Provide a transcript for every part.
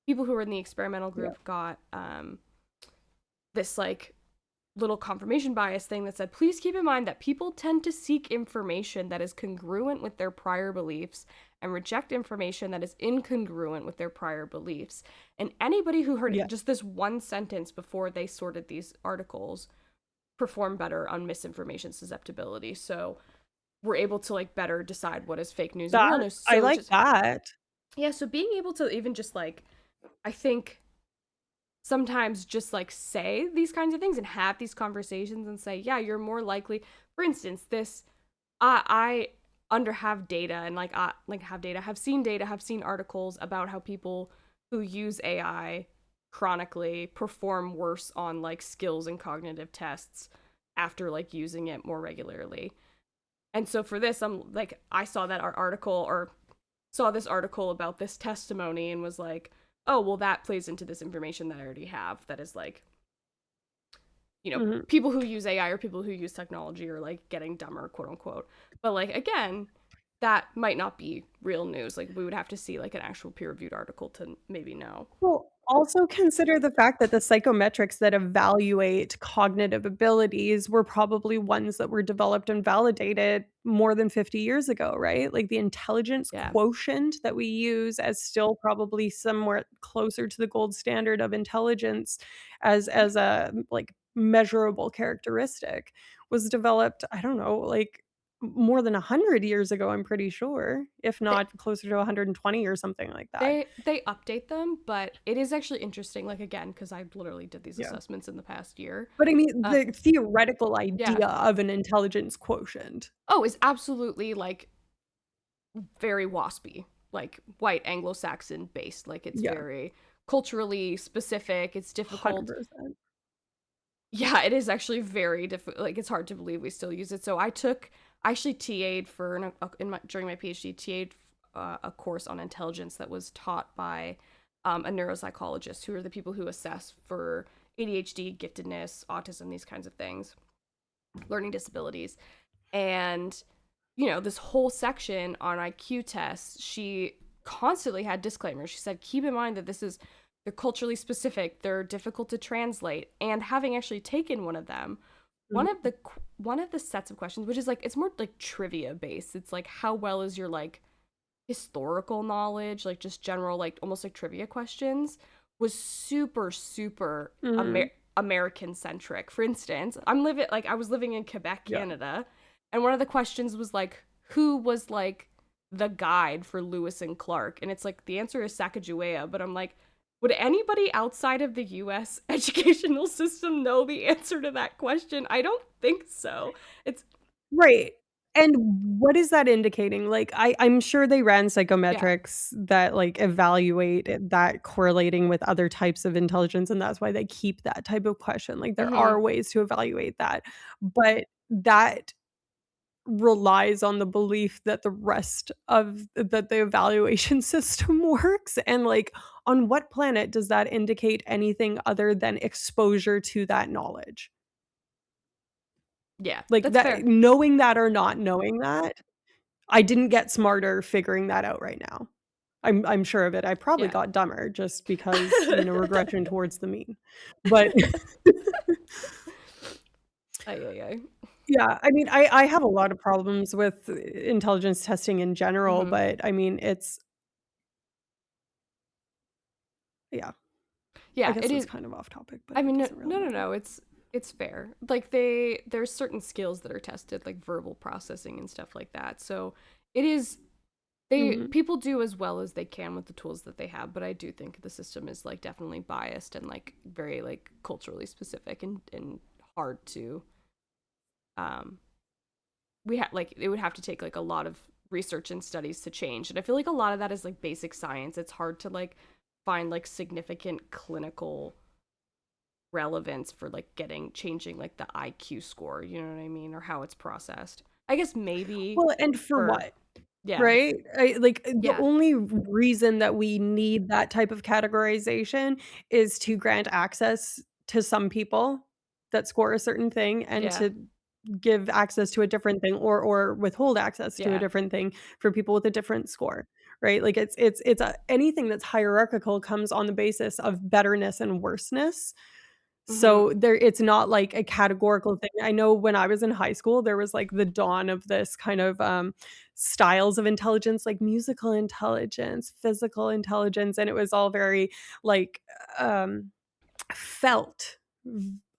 people who were in the experimental Yeah. group got this like little confirmation bias thing that said, please keep in mind that people tend to seek information that is congruent with their prior beliefs and reject information that is incongruent with their prior beliefs. And anybody who heard Yeah. just this one sentence before they sorted these articles performed better on misinformation susceptibility. So we're able to like better decide what is fake news and real That news. I So like just, that. yeah, so being able to even just like, I think sometimes just like say these kinds of things and have these conversations and say, yeah, you're more likely, for instance, this, I under have data and like have data, have seen articles about how people who use AI chronically perform worse on like skills and cognitive tests after like using it more regularly. And so for this, I'm like, I saw that article or saw this article about this testimony and was like, oh, well, that plays into this information that I already have that is like, Mhm. people who use AI or people who use technology are like getting dumber, quote unquote. But like, again, that might not be real news. Like, we would have to see like an actual peer reviewed article to maybe know. Well, also consider the fact that the psychometrics that evaluate cognitive abilities were probably ones that were developed and validated more than 50 years ago, right? Like, the intelligence Yeah. quotient that we use as still probably somewhere closer to the gold standard of intelligence as a, like, measurable characteristic was developed, I don't know, like, more than 100 years ago, I'm pretty sure, if They, not closer to 120 or something like that. they update them, but it is actually interesting. Like, again, because I literally did these Yeah. assessments in the past year. But I mean, Uh, the theoretical yeah. idea of an intelligence quotient. Oh, it's absolutely like very waspy, like white Anglo-Saxon based. Like, it's Yeah, very culturally specific. It's difficult. 100%. Yeah, it is actually very difficult. Like, it's hard to believe we still use it. So I actually TA'd for during my PhD, TA'd a course on intelligence that was taught by a neuropsychologist, who are the people who assess for ADHD, giftedness, autism, these kinds of things, learning disabilities. And this whole section on IQ tests, she constantly had disclaimers. She said, keep in mind that they're culturally specific, they're difficult to translate. And having actually taken one of them, Mhm. one of the sets of questions, which is like, it's more like trivia based. It's like, how well is your like historical knowledge, like just general, like almost like trivia questions, was super, super Mhm. American centric. For instance, I was living in Quebec, Yeah. Canada, and one of the questions was like, who was like the guide for Lewis and Clark? And it's like the answer is Sacagawea, but I'm like, would anybody outside of the US educational system know the answer to that question? I don't think so. It's Right. And what is that indicating? Like, I'm sure they ran yeah. psychometrics that, like, evaluate that correlating with other types of intelligence, and that's why they keep that type of question. Like, there Mhm. are ways to evaluate that, but that relies on the belief that the evaluation system works, and, like, on what planet does that indicate anything other than exposure to that knowledge? Yeah, Like, that's that fair. knowing that or not knowing that, I didn't get smarter figuring that out right now. I'm sure of it. I probably Yeah. got dumber just because, regression towards the mean. But Ay, ay, ay. yeah, I mean, I have a lot of problems with intelligence testing in general, Mhm. but I mean, it's yeah. I Yeah, guess it that's is. kind of off topic, but I it mean, no, doesn't really no, no, matter. no. It's fair. Like, there's certain skills that are tested, like verbal processing and stuff like that. So it is. They Mhm. people do as well as they can with the tools that they have, but I do think the system is like definitely biased and like very like culturally specific and hard to um we have like it would have to take like a lot of research and studies to change. And I feel like a lot of that is like basic science. It's hard to like find like significant clinical relevance for like changing like the IQ score, you know what I mean, or how it's processed. I guess maybe Well, and for for what? yeah. Right? The Yeah. only reason that we need that type of categorization is to grant access to some people that score a certain thing and Yeah. to give access to a different thing or withhold access to a Yeah. different thing for people with a different score, right? Like anything that's hierarchical comes on the basis of betterness and worseness. Mhm. So there it's not like a categorical thing. I know when I was in high school, there was like the dawn of this kind of styles of intelligence, like musical intelligence, physical intelligence, and it was all very like um felt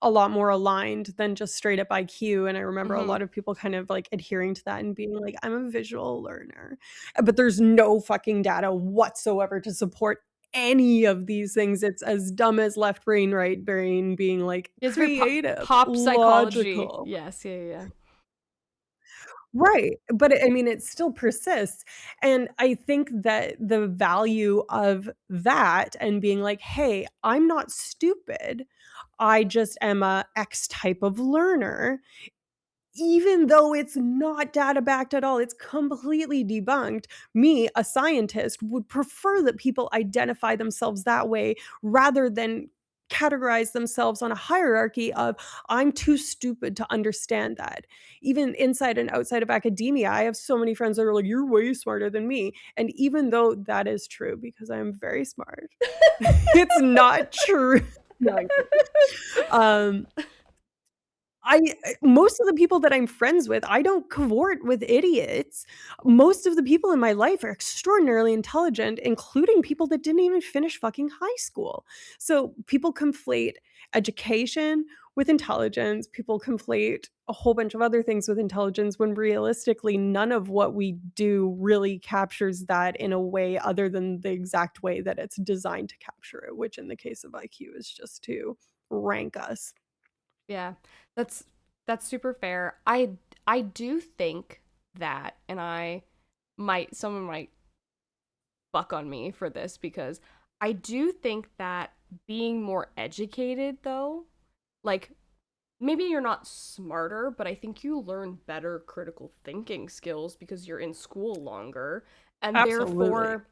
a lot more aligned than just straight up IQ, and I remember a Mhm. lot of people kind of, like, adhering to that and being like, "I'm a visual learner," but there's no fucking data whatsoever to support any of these things. It's as dumb as left brain, right brain being, like, It's very creative, pop psychology. logical. Yes, yeah, yeah. Right, but I mean, it still persists, and I think that the value of that and being like, "Hey, I'm not stupid. I just am a X type of learner," even though it's not data backed at all, it's completely debunked. Me, a scientist, would prefer that people identify themselves that way rather than categorize themselves on a hierarchy of I'm too stupid to understand that. Even inside and outside of academia, I have so many friends that are like, you're way smarter than me. And even though that is true because I'm very smart, it's not true. No, I'm kidding. Um, most of the people that I'm friends with, I don't cavort with idiots. Most of the people in my life are extraordinarily intelligent, including people that didn't even finish fucking high school. So people conflate education with intelligence. People conflate a whole bunch of other things with intelligence when realistically none of what we do really captures that in a way other than the exact way that it's designed to capture it, which in the case of IQ is just to rank us. Yeah. That's that's super fair. I do think that, and I might someone might fuck on me for this because I do think that being more educated though, like maybe you're not smarter, but I think you learn better critical thinking skills because you're in school longer and Absolutely. therefore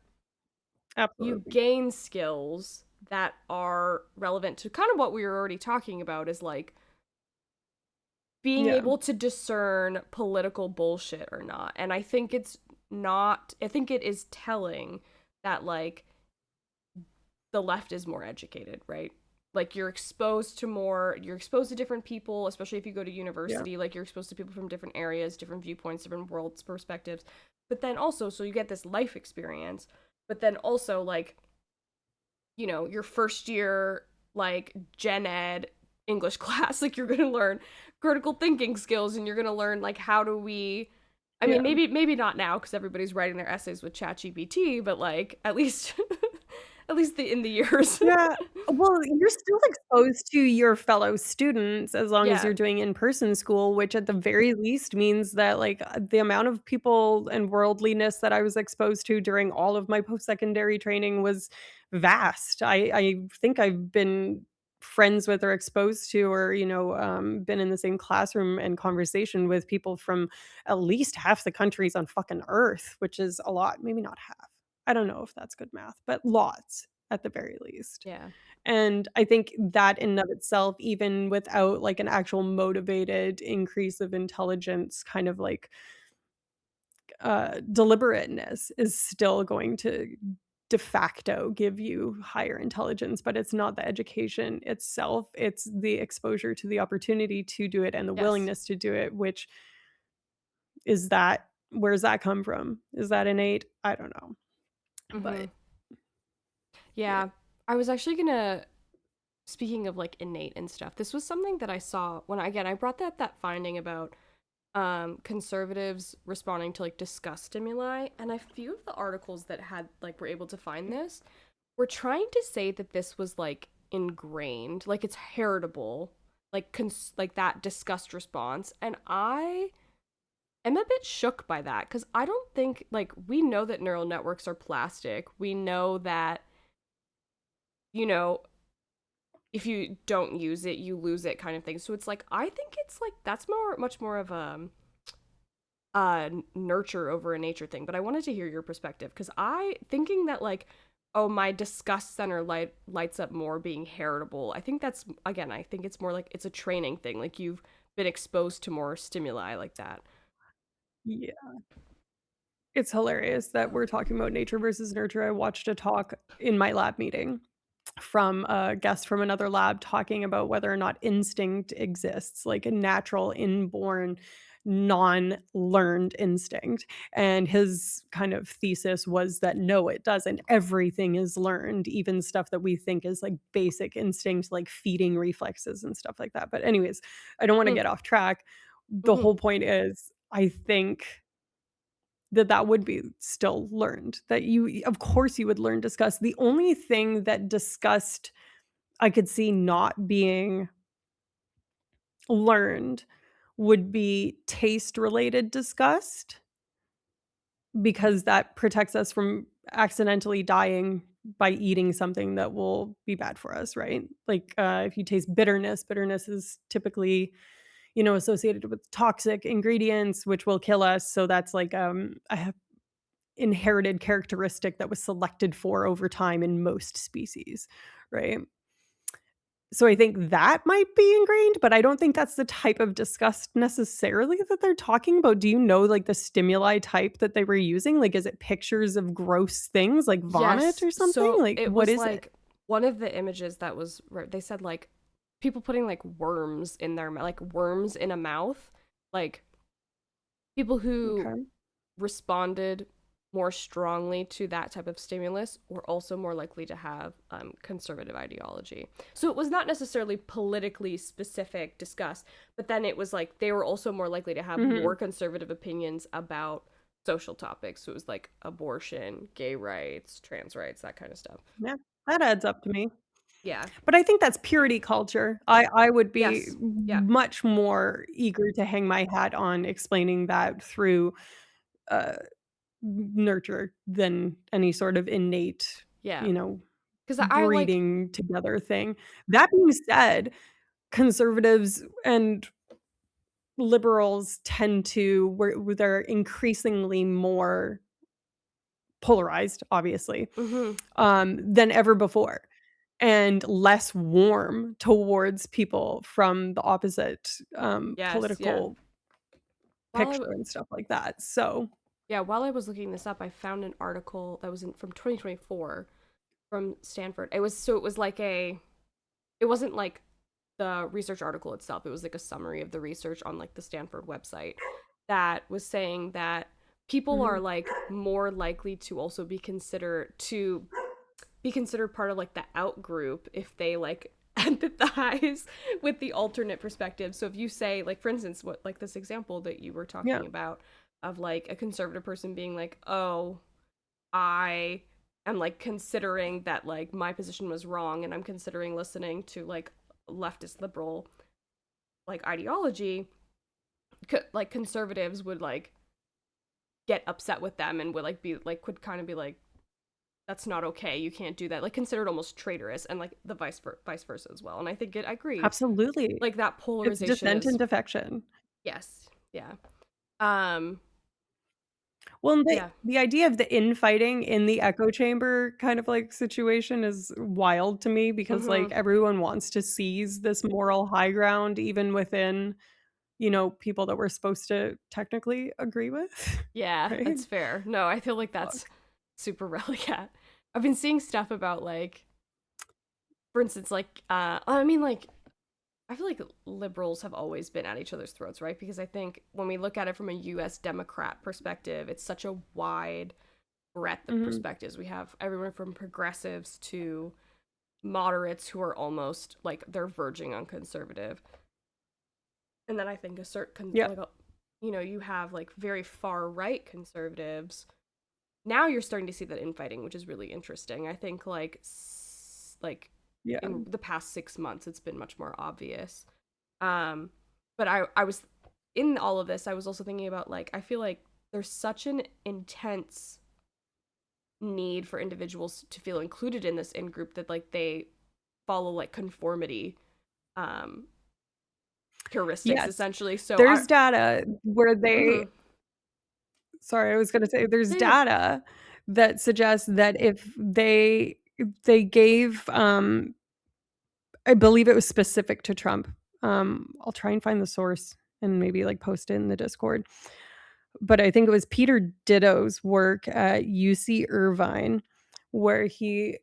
you Absolutely. gain skills that are relevant to kind of what we were already talking about is like being Yeah, able to discern political bullshit or not. And I think it's not, I think it is telling that like the left is more educated, right? Like you're exposed to different people, especially if you go to yeah, university, like you're exposed to people from different areas, different viewpoints, different worlds, perspectives. But then also, so you get this life experience, but then also like, your first year like gen ed English class, like you're gonna learn critical thinking skills and you're gonna learn like how do we I mean yeah. maybe not now because everybody's writing their essays with ChatGPT, but like at least at least in the years. Yeah, well, you're still exposed to your fellow students as long as Yeah. you're doing in-person school, which at the very least means that, like, the amount of people and worldliness that I was exposed to during all of my post-secondary training was vast. I think I've been friends with or exposed to or, been in the same classroom and conversation with people from at least half the countries on fucking Earth, which is a lot, maybe not half. I don't know if that's good math, but lots at the very least. Yeah. And I think that in and of itself, even without, like, an actual motivated increase of intelligence, kind of like, deliberateness is still going to de facto give you higher intelligence, but it's not the education itself, it's the exposure to the opportunity to do it and the Yes. willingness to do it, which is that where's that come from? Is that innate? I don't know. But Mhm. yeah. Yeah. I was actually gonna speaking of like innate and stuff. This was something that I saw when I brought that finding about conservatives responding to like disgust stimuli, and a few of the articles that had like were able to find this were trying to say that this was like ingrained, like it's heritable, like like that disgust response, and I am a bit shook by that because I don't think like we know that neural networks are plastic. We know that you know if you don't use it, you lose it kind of thing. So it's like I think it's like that's much more of a nurture over a nature thing. But I wanted to hear your perspective because I thinking that like oh my disgust center lights up more being heritable. I think that's again I think it's more like it's a training thing. Like you've been exposed to more stimuli like that. Yeah. It's hilarious that we're talking about nature versus nurture. I watched a talk in my lab meeting from a guest from another lab talking about whether or not instinct exists, like a natural, inborn, non-learned instinct. And his kind of thesis was that no, it doesn't. Everything is learned, even stuff that we think is like basic instincts, like feeding reflexes and stuff like that. But, anyways, I don't want to Mm, get off track. The mhm. whole point is, I think that that would be still learned, that you of course, you would learn disgust. The only thing that disgust I could see not being learned would be taste-related disgust, because that protects us from accidentally dying by eating something that will be bad for us, right? Like, if you taste bitterness, bitterness is typically, associated with toxic ingredients, which will kill us, so that's like, a inherited characteristic that was selected for over time in most species, right? So I think that might be ingrained, but I don't think that's the type of disgust necessarily that they're talking about. Do you know, like, the stimuli type that they were using? Like, is it pictures of gross things like vomit Yes. or something? So Like, it what was is it? like one of the images that was they said like people putting like worms in their like worms in a mouth, like people who Okay. responded more strongly to that type of stimulus were also more likely to have conservative ideology. So it was not necessarily politically specific discussed, but then it was like they were also more likely to have more Mhm. conservative opinions about social topics. So it was like abortion, gay rights, trans rights, that kind of stuff. Yeah, that adds up to me. Yeah. But I think that's purity culture. I would be Yes. Yeah. much more eager to hang my hat on explaining that through, uh nurture than any sort of innate, Yeah. you know, Because I like, breeding together thing. That being said, conservatives and liberals tend to where they're increasingly more polarized, obviously, hmm than ever before, and less warm towards people from the opposite, yes. Yeah. political While picture and stuff like that, so while I was looking this up, I found an article that was from 2024 from Stanford. It was like it wasn't like the research article itself. It was like a summary of the research on like the Stanford website that was saying that people are mhm. like more likely to also be considered part of like the out group if they like empathize with the alternate perspective. So if you say like for instance what like this example that you were Yeah, talking about of like a conservative person being like, "Oh, I am like considering that like my position was wrong and I'm considering listening to like leftist liberal like ideology," like conservatives would like get upset with them and would like be like could kind of be like, that's not okay, you can't do that, like considered almost traitorous, and like the vice versa as well. And I think I agree, absolutely. like that It's polarization dissent and is defection. yes, yeah, um Well, and yeah, the idea of the infighting in the echo chamber kind of, like, situation is wild to me because, mm-hmm, like, everyone wants to seize this moral high ground even within, people that we're supposed to technically agree with, yeah, right? that's fair. No, I feel like that's Fuck. super relevant. Yeah, I've been seeing stuff about like for instance like I mean like I feel like liberals have always been at each other's throats, right? Because I think when we look at it from a US Democrat perspective, it's such a wide breadth of Mhm. perspectives. We have everyone from progressives to moderates who are almost like they're verging on conservative. And then I think a certain Yeah, like you know, you have like very far right conservatives. Now you're starting to see that infighting, which is really interesting. I think like like yeah. in the past 6 months it's been much more obvious. But I was in all of this, I was also thinking about like I feel like there's such an intense need for individuals to feel included in this in group that like they follow like conformity um heuristics Yes. essentially. So I There's data where they mhm. sorry, I was gonna say there's Yeah, yeah. data that suggests that if they gave, I believe it was specific to Trump. I'll try and find the source and maybe, like, post it in the Discord. but I think it was Peter Ditto's work at UC Irvine where he